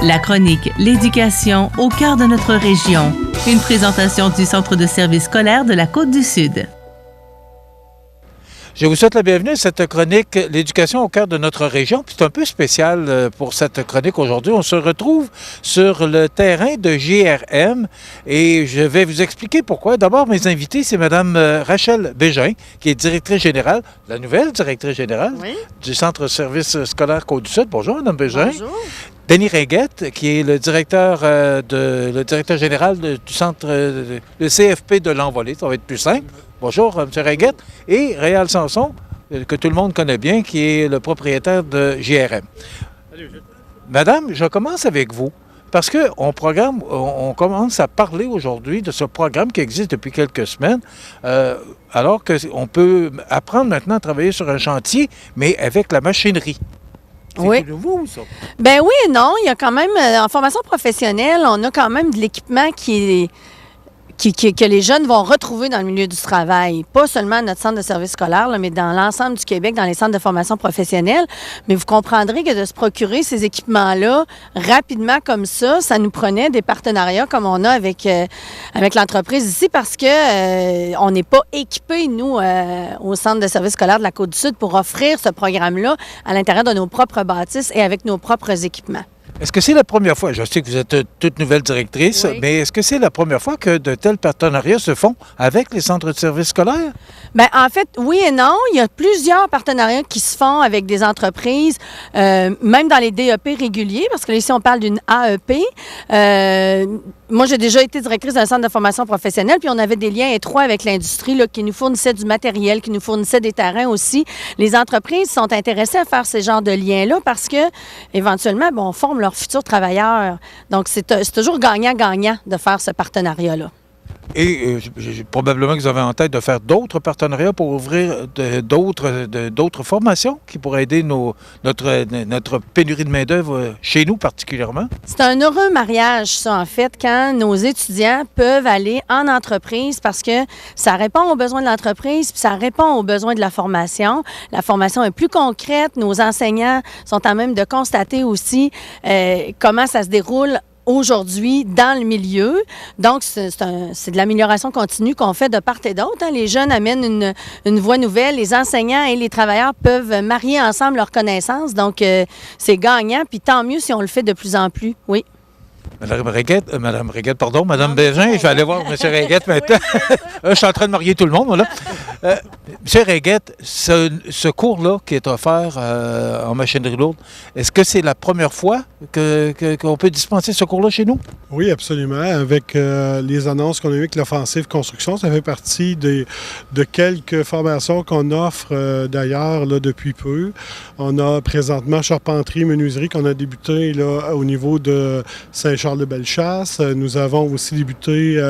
La chronique L'éducation au cœur de notre région. Une présentation du Centre de services scolaires de la Côte-du-Sud. Je vous souhaite la bienvenue à cette chronique L'éducation au cœur de notre région. Puis c'est un peu spécial pour cette chronique aujourd'hui. On se retrouve sur le terrain de JRM et je vais vous expliquer pourquoi. D'abord, mes invités, c'est Mme Rachel Bégin, qui est directrice générale, la nouvelle directrice générale du Centre de services scolaires Côte-du-Sud. Bonjour, Mme Bégin. Bonjour. Denis Ringuette, qui est le directeur général du centre, le CFP de l'Envolée. Ça va être plus simple. Bonjour, M. Ringuette. Et Réal Sanson, que tout le monde connaît bien, qui est le propriétaire de JRM. Madame, je commence avec vous. Parce qu'on commence à parler aujourd'hui de ce programme qui existe depuis quelques semaines, alors qu'on peut apprendre maintenant à travailler sur un chantier, mais avec la machinerie. Oui. C'est nouveau, ça? Ben oui et non. Il y a quand même, en formation professionnelle, on a quand même de l'équipement que les jeunes vont retrouver dans le milieu du travail. Pas seulement à notre centre de services scolaires, là, mais dans l'ensemble du Québec, dans les centres de formation professionnelle. Mais vous comprendrez que de se procurer ces équipements-là rapidement comme ça nous prenait des partenariats comme on a avec l'entreprise ici parce que on n'est pas équipés, nous, au centre de services scolaires de la Côte-du-Sud pour offrir ce programme-là à l'intérieur de nos propres bâtisses et avec nos propres équipements. Est-ce que c'est la première fois, je sais que vous êtes toute nouvelle directrice, Oui. mais est-ce que c'est la première fois que de tels partenariats se font avec les centres de services scolaires? Bien, en fait, oui et non. Il y a plusieurs partenariats qui se font avec des entreprises, même dans les DEP réguliers, parce que là, ici, on parle d'une AEP. Moi, j'ai déjà été directrice d'un centre de formation professionnelle, puis on avait des liens étroits avec l'industrie là, qui nous fournissait du matériel, qui nous fournissait des terrains aussi. Les entreprises sont intéressées à faire ces genres de liens-là parce que, éventuellement, on forme leurs futurs travailleurs. Donc, c'est toujours gagnant-gagnant de faire ce partenariat-là. Et probablement que vous avez en tête de faire d'autres partenariats pour ouvrir d'autres formations qui pourraient aider notre pénurie de main-d'œuvre chez nous particulièrement. C'est un heureux mariage, ça, en fait, quand nos étudiants peuvent aller en entreprise parce que ça répond aux besoins de l'entreprise puis ça répond aux besoins de la formation. La formation est plus concrète. Nos enseignants sont à même de constater aussi comment ça se déroule aujourd'hui dans le milieu. Donc, c'est de l'amélioration continue qu'on fait de part et d'autre. Hein. Les jeunes amènent une voie nouvelle. Les enseignants et les travailleurs peuvent marier ensemble leurs connaissances. Donc, c'est gagnant. Puis tant mieux si on le fait de plus en plus. Oui. Madame Bégin, je vais aller voir M. Ringuette maintenant. Je suis en train de marier tout le monde, voilà. M. Ringuette, ce cours-là qui est offert en machinerie lourde, est-ce que c'est la première fois qu'on peut dispenser ce cours-là chez nous? Oui, absolument. Avec les annonces qu'on a eues avec l'offensive construction, ça fait partie de quelques formations qu'on offre d'ailleurs là, depuis peu. On a présentement charpenterie, menuiserie qu'on a débuté là, au niveau de Saint-Charles-de-Bellechasse. Nous avons aussi débuté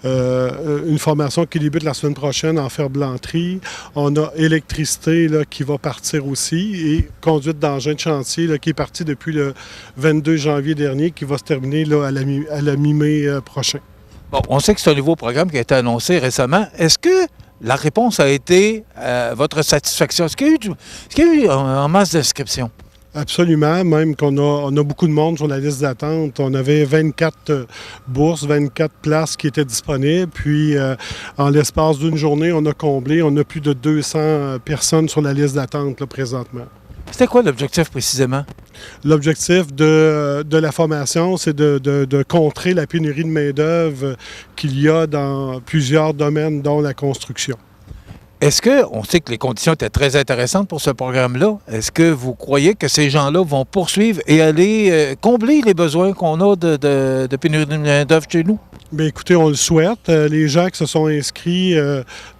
une formation qui débute la semaine prochaine en ferblanterie. On a électricité là, qui va partir aussi et conduite d'engin de chantier là, qui est parti depuis le 22 janvier dernier, qui va se terminer là, à la mi-mai prochain. Bon, on sait que c'est un nouveau programme qui a été annoncé récemment. Est-ce que la réponse a été votre satisfaction? Est-ce qu'il y a eu en masse d'inscriptions? Absolument, même on a beaucoup de monde sur la liste d'attente. On avait 24 bourses, 24 places qui étaient disponibles. Puis, en l'espace d'une journée, on a comblé. On a plus de 200 personnes sur la liste d'attente là, présentement. C'était quoi l'objectif précisément? L'objectif de la formation, c'est de contrer la pénurie de main-d'œuvre qu'il y a dans plusieurs domaines, dont la construction. Est-ce que, on sait que les conditions étaient très intéressantes pour ce programme-là, est-ce que vous croyez que ces gens-là vont poursuivre et aller combler les besoins qu'on a de pénurie de main-d'œuvre chez nous? Bien, écoutez, on le souhaite. Les gens qui se sont inscrits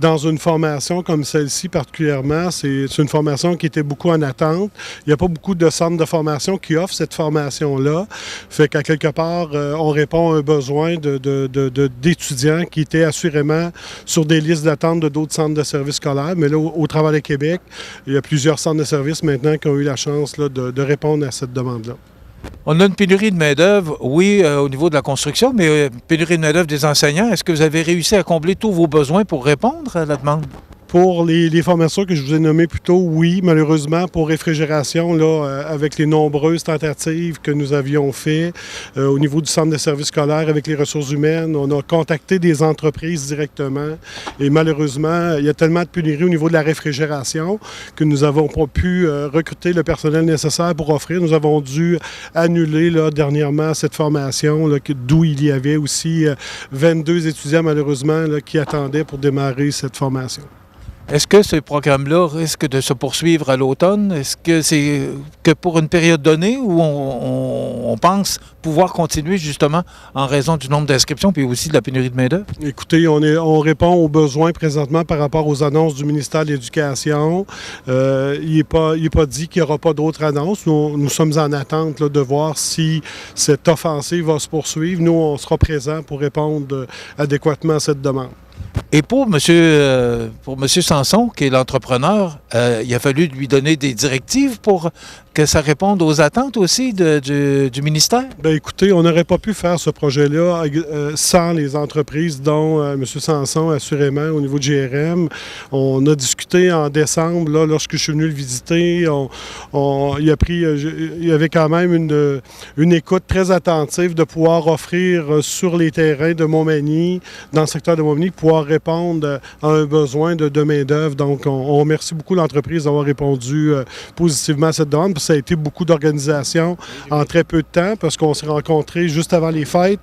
dans une formation comme celle-ci particulièrement, c'est une formation qui était beaucoup en attente. Il n'y a pas beaucoup de centres de formation qui offrent cette formation-là. Fait qu'à quelque part, on répond à un besoin d'étudiants qui étaient assurément sur des listes d'attente de d'autres centres de services scolaires. Mais là, au travers du Québec, il y a plusieurs centres de services maintenant qui ont eu la chance là, de répondre à cette demande-là. On a une pénurie de main-d'œuvre, oui, au niveau de la construction, mais pénurie de main-d'œuvre des enseignants. Est-ce que vous avez réussi à combler tous vos besoins pour répondre à la demande? Pour les formations que je vous ai nommées plus tôt, oui, malheureusement, pour réfrigération, là, avec les nombreuses tentatives que nous avions faites au niveau du centre de services scolaires avec les ressources humaines, on a contacté des entreprises directement et malheureusement, il y a tellement de pénurie au niveau de la réfrigération que nous n'avons pas pu recruter le personnel nécessaire pour offrir. Nous avons dû annuler là, dernièrement cette formation, là, d'où il y avait aussi 22 étudiants malheureusement là, qui attendaient pour démarrer cette formation. Est-ce que ce programme-là risque de se poursuivre à l'automne? Est-ce que c'est que pour une période donnée où on pense pouvoir continuer justement en raison du nombre d'inscriptions puis aussi de la pénurie de main-d'œuvre? Écoutez, on répond aux besoins présentement par rapport aux annonces du ministère de l'Éducation. Il n'est pas dit qu'il n'y aura pas d'autres annonces. Nous sommes en attente là, de voir si cette offensive va se poursuivre. Nous, on sera présents pour répondre adéquatement à cette demande. Et pour M. Sanson, qui est l'entrepreneur, il a fallu lui donner des directives pour que ça réponde aux attentes aussi du ministère? Bien, écoutez, on n'aurait pas pu faire ce projet-là sans les entreprises, dont M. Sanson, assurément, au niveau du GRM. On a discuté en décembre, là, lorsque je suis venu le visiter. Il y avait quand même une écoute très attentive de pouvoir offrir sur les terrains de Montmagny, dans le secteur de Montmagny, pouvoir répondre à un besoin de main-d'œuvre. Donc, on remercie beaucoup l'entreprise d'avoir répondu positivement à cette demande. Ça a été beaucoup d'organisations en très peu de temps parce qu'on s'est rencontrés juste avant les fêtes.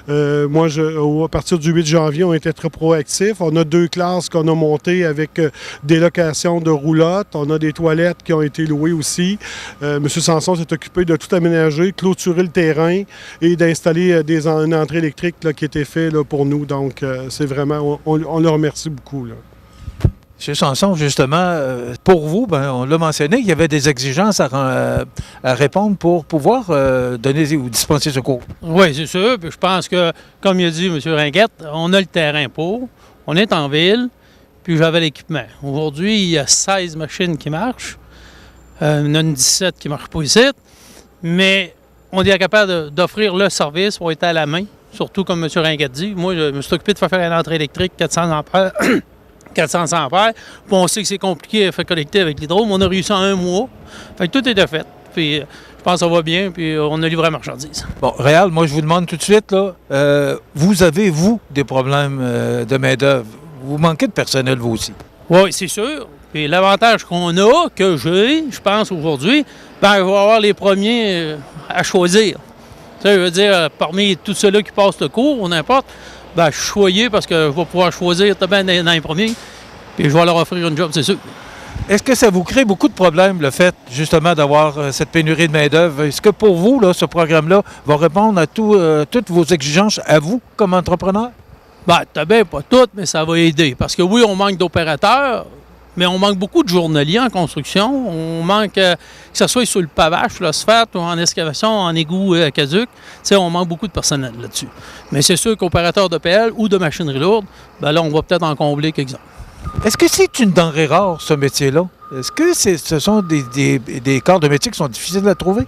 Moi, à partir du 8 janvier, on était très proactifs. On a 2 classes qu'on a montées avec des locations de roulottes. On a des toilettes qui ont été louées aussi. M. Sanson s'est occupé de tout aménager, clôturer le terrain et d'installer une entrée électrique là, qui était faite là, pour nous. Donc, c'est vraiment, on le remercie beaucoup. Là. M. Sanson, justement, pour vous, ben, on l'a mentionné, il y avait des exigences à répondre pour pouvoir donner ou dispenser secours. Oui, c'est sûr. Puis je pense que, comme il a dit M. Ringuette, on a le terrain pour, on est en ville, puis j'avais l'équipement. Aujourd'hui, il y a 16 machines qui marchent. Il y en a une 17 qui ne marchent pas ici, mais on est capable d'offrir le service pour être à la main, surtout comme M. Ringuette dit. Moi, je me suis occupé de faire une entrée électrique 400 ampères. 400 ampères. Puis on sait que c'est compliqué à faire collecter avec l'hydro, mais on a réussi en 1 mois. Fait que tout était fait. Puis je pense que ça va bien, puis on a livré la marchandise. Bon, Réal, moi je vous demande tout de suite, là, vous avez, vous, des problèmes de main-d'œuvre. Vous manquez de personnel, vous aussi. Oui, c'est sûr. Puis l'avantage qu'on a, que j'ai, je pense aujourd'hui, ben, on va avoir les premiers à choisir. Ça veut dire, parmi tous ceux-là qui passent le cours, ou n'importe, ben, je suis choyé parce que je vais pouvoir choisir dans les premiers, puis je vais leur offrir une job, c'est sûr. Est-ce que ça vous crée beaucoup de problèmes, le fait, justement, d'avoir cette pénurie de main-d'œuvre? Est-ce que pour vous, là, ce programme-là va répondre à toutes vos exigences à vous, comme entrepreneur? Bien, bien, pas toutes, mais ça va aider. Parce que oui, on manque d'opérateurs, mais on manque beaucoup de journaliers en construction. On manque, que ce soit sur le pavage, sur l'asphalte, ou en excavation, en égout caduc. On manque beaucoup de personnel là-dessus. Mais c'est sûr qu'opérateurs de PL ou de machinerie lourde, ben là, on va peut-être en combler quelques-uns. Est-ce que c'est une denrée rare, ce métier-là? Est-ce que ce sont des corps de métier qui sont difficiles à trouver?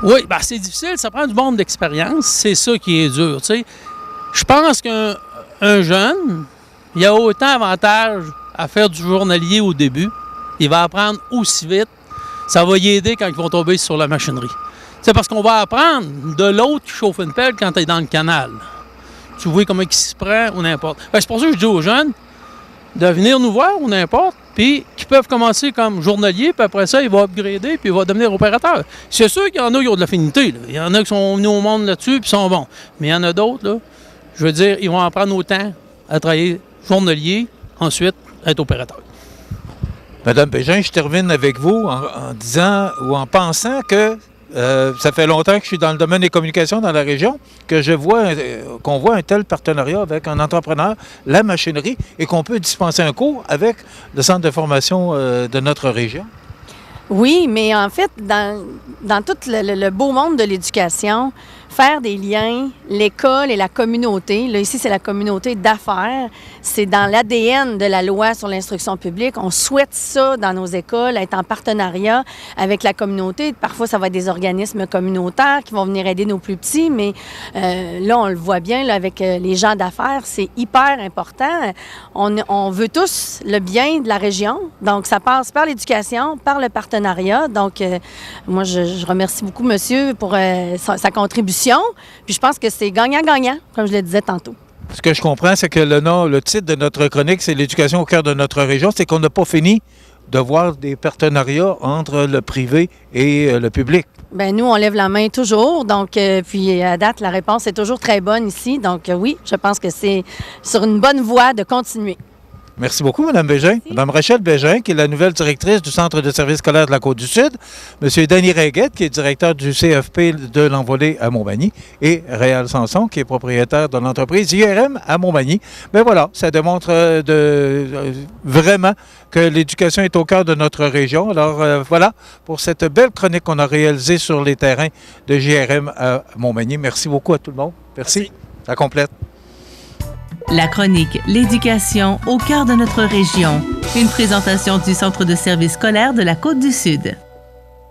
Oui, ben c'est difficile. Ça prend du monde d'expérience. C'est ça qui est dur, tu sais. Je pense qu'un jeune, il a autant avantage à faire du journalier au début. Il va apprendre aussi vite. Ça va y aider quand ils vont tomber sur la machinerie. C'est parce qu'on va apprendre de l'autre qui chauffe une pelle quand tu es dans le canal. Tu vois comment il se prend ou n'importe. Ben, c'est pour ça que je dis aux jeunes de venir nous voir ou n'importe, puis qui peuvent commencer comme journalier, puis après ça, il va upgrader, puis il va devenir opérateur. C'est sûr qu'il y en a qui ont de l'affinité. Il y en a qui sont venus au monde là-dessus, puis sont bons. Mais il y en a d'autres, là, je veux dire, ils vont en prendre autant à travailler journalier, ensuite être opérateur. Madame Bégin, je termine avec vous en disant ou en pensant que ça fait longtemps que je suis dans le domaine des communications dans la région, que qu'on voit un tel partenariat avec un entrepreneur, la machinerie, et qu'on peut dispenser un cours avec le centre de formation de notre région. Oui, mais en fait, dans tout le beau monde de l'éducation, faire des liens, l'école et la communauté, là ici c'est la communauté d'affaires, c'est dans l'ADN de la loi sur l'instruction publique. On souhaite ça dans nos écoles, être en partenariat avec la communauté. Parfois, ça va être des organismes communautaires qui vont venir aider nos plus petits, mais là, on le voit bien là, avec les gens d'affaires, c'est hyper important. On veut tous le bien de la région, donc ça passe par l'éducation, par le partenariat. Donc, moi, je remercie beaucoup monsieur pour sa contribution. Puis je pense que c'est gagnant-gagnant, comme je le disais tantôt. Ce que je comprends, c'est que le titre de notre chronique, c'est l'éducation au cœur de notre région. C'est qu'on n'a pas fini de voir des partenariats entre le privé et le public. Bien, nous, on lève la main toujours. Donc, puis à date, la réponse est toujours très bonne ici. Donc, oui, je pense que c'est sur une bonne voie de continuer. Merci beaucoup, Mme Bégin. Mme Rachel Bégin, qui est la nouvelle directrice du Centre de services scolaires de la Côte-du-Sud. M. Danny Ringuette, qui est directeur du CFP de l'Envolée à Montmagny. Et Réal Sanson, qui est propriétaire de l'entreprise IRM à Montmagny. Mais voilà, ça démontre vraiment que l'éducation est au cœur de notre région. Alors voilà, pour cette belle chronique qu'on a réalisée sur les terrains de JRM à Montmagny. Merci beaucoup à tout le monde. Merci. Ça complète. La chronique L'éducation au cœur de notre région. Une présentation du Centre de services scolaires de la Côte-du-Sud.